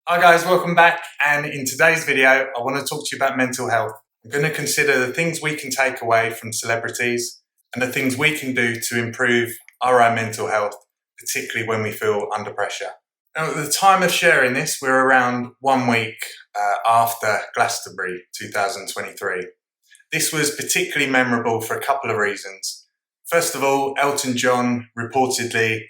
Hi guys, welcome back, and in today's video I want to talk to you about mental health. I'm going to consider the things we can take away from celebrities and the things we can do to improve our own mental health, particularly when we feel under pressure. Now, at the time of sharing this, we're around 1 week after Glastonbury 2023. This was particularly memorable for a couple of reasons. First of all, Elton John reportedly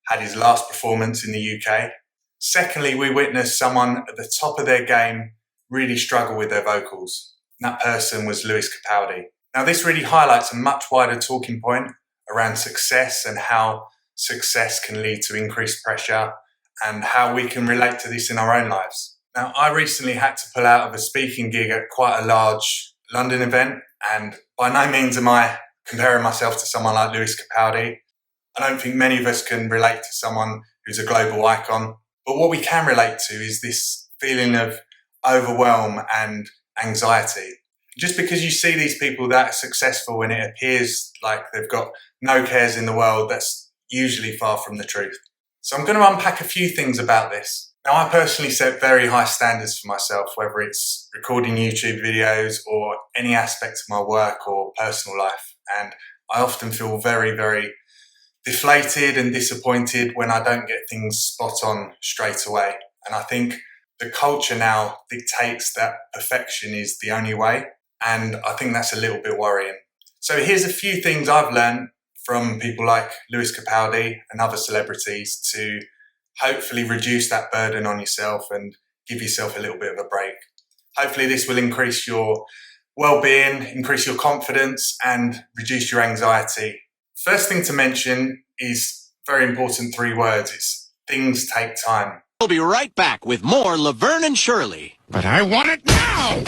had his last performance in the UK. Secondly, we witnessed someone at the top of their game really struggle with their vocals. That person was Lewis Capaldi. Now, this really highlights a much wider talking point around success and how success can lead to increased pressure and how we can relate to this in our own lives. Now, I recently had to pull out of a speaking gig at quite a large London event, and by no means am I comparing myself to someone like Lewis Capaldi. I don't think many of us can relate to someone who's a global icon. But what we can relate to is this feeling of overwhelm and anxiety. Just because you see these people that are successful and it appears like they've got no cares in the world, that's usually far from the truth. So I'm going to unpack a few things about this. Now, I personally set very high standards for myself, whether it's recording YouTube videos or any aspect of my work or personal life. And I often feel very, very deflated and disappointed when I don't get things spot on straight away. And I think the culture now dictates that perfection is the only way. And I think that's a little bit worrying. So here's a few things I've learned from people like Lewis Capaldi and other celebrities to hopefully reduce that burden on yourself and give yourself a little bit of a break. Hopefully this will increase your well-being, increase your confidence, and reduce your anxiety. First thing to mention is very important 3 words. It's things take time. We'll be right back with more Laverne and Shirley. But I want it now!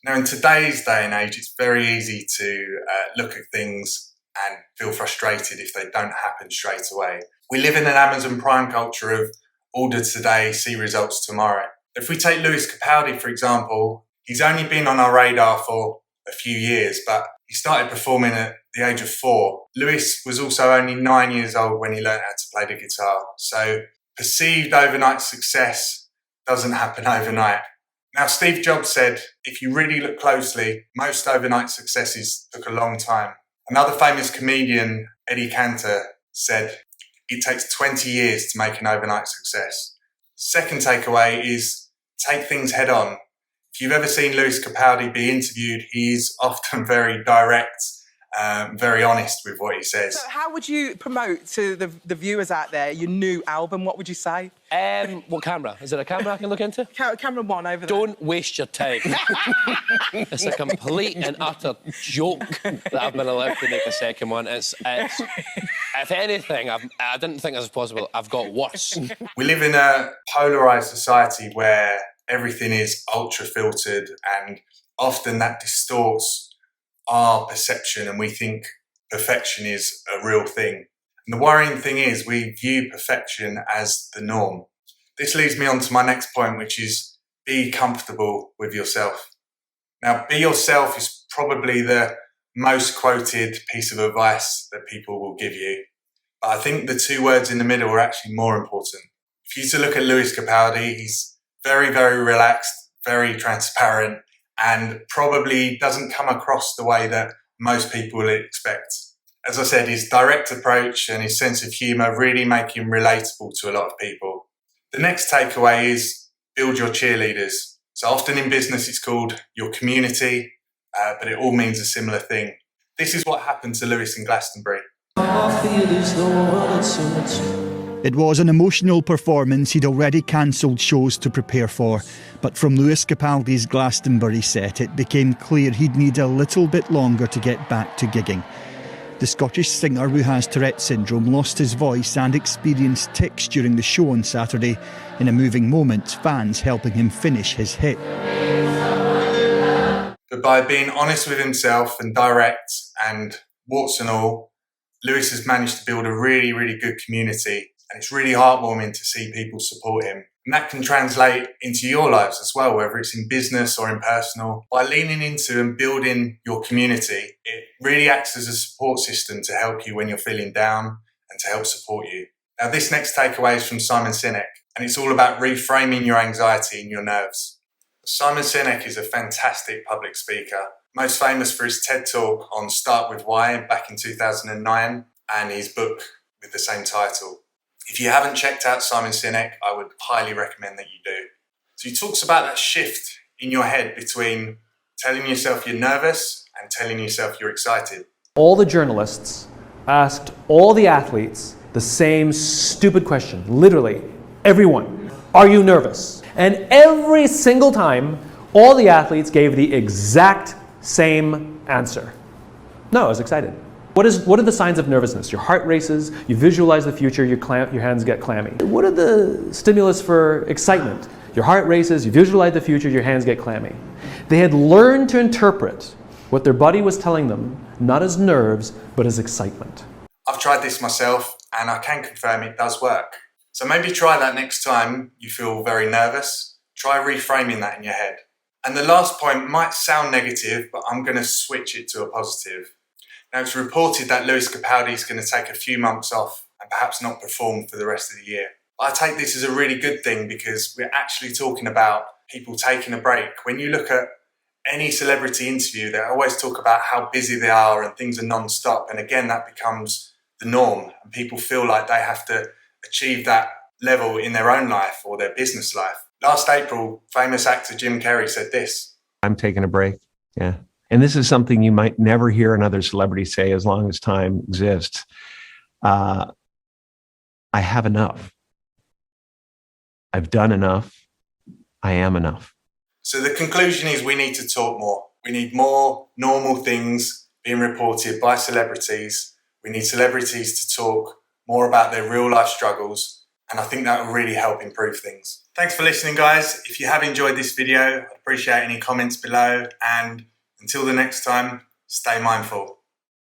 Now, in today's day and age, it's very easy to look at things and feel frustrated if they don't happen straight away. We live in an Amazon Prime culture of order today, see results tomorrow. If we take Lewis Capaldi, for example, he's only been on our radar for a few years, but he started performing at the age of 4. Lewis was also only 9 years old when he learned how to play the guitar. So perceived overnight success doesn't happen overnight. Now, Steve Jobs said, if you really look closely, most overnight successes took a long time. Another famous comedian, Eddie Cantor, said, it takes 20 years to make an overnight success. Second takeaway is take things head on. If you've ever seen Lewis Capaldi be interviewed, he's often very direct, very honest with what he says. So how would you promote to the viewers out there your new album? What would you say? What camera? Is there a camera I can look into? Camera 1 over there. Don't waste your time. It's a complete and utter joke that I've been allowed to make a second one. It's if anything, I didn't think this was possible. I've got worse. We live in a polarised society where everything is ultra filtered, and often that distorts our perception and we think perfection is a real thing. And the worrying thing is we view perfection as the norm. This leads me on to my next point, which is be comfortable with yourself. Now, be yourself is probably the most quoted piece of advice that people will give you. But I think the 2 words in the middle are actually more important. If you look at Lewis Capaldi, he's very, very relaxed, very transparent, and probably doesn't come across the way that most people would expect. As I said, his direct approach and his sense of humour really make him relatable to a lot of people. The next takeaway is build your cheerleaders. So often in business it's called your community, but it all means a similar thing. This is what happened to Lewis in Glastonbury. It was an emotional performance he'd already cancelled shows to prepare for, but from Lewis Capaldi's Glastonbury set it became clear he'd need a little bit longer to get back to gigging. The Scottish singer, who has Touretts syndrome, lost his voice and experienced tics during the show on Saturday. In a moving moment, fans helping him finish his hit. But by being honest with himself and direct and warts and all, Lewis has managed to build a really, really good community. And it's really heartwarming to see people support him. And that can translate into your lives as well, whether it's in business or in personal. By leaning into and building your community, it really acts as a support system to help you when you're feeling down and to help support you. Now, this next takeaway is from Simon Sinek, and it's all about reframing your anxiety and your nerves. Simon Sinek is a fantastic public speaker, most famous for his TED Talk on Start With Why back in 2009 and his book with the same title. If you haven't checked out Simon Sinek, I would highly recommend that you do. So he talks about that shift in your head between telling yourself you're nervous and telling yourself you're excited. All the journalists asked all the athletes the same stupid question, literally everyone. Are you nervous? And every single time, all the athletes gave the exact same answer. No, I was excited. What are the signs of nervousness? Your heart races, you visualize the future, your hands get clammy. What are the stimulus for excitement? Your heart races, you visualize the future, your hands get clammy. They had learned to interpret what their body was telling them, not as nerves, but as excitement. I've tried this myself and I can confirm it does work. So maybe try that next time you feel very nervous. Try reframing that in your head. And the last point might sound negative, but I'm going to switch it to a positive. Now, it's reported that Capaldi is going to take a few months off and perhaps not perform for the rest of the year. I take this as a really good thing because we're actually talking about people taking a break. When you look at any celebrity interview, they always talk about how busy they are and things are non-stop. And again, that becomes the norm and people feel like they have to achieve that level in their own life or their business life. Last April, famous actor Jim Carrey said this. I'm taking a break. Yeah. And this is something you might never hear another celebrity say as long as time exists. I have enough. I've done enough. I am enough. So the conclusion is we need to talk more. We need more normal things being reported by celebrities. We need celebrities to talk more about their real life struggles. And I think that will really help improve things. Thanks for listening, guys. If you have enjoyed this video, I'd appreciate any comments below. And until the next time, stay mindful.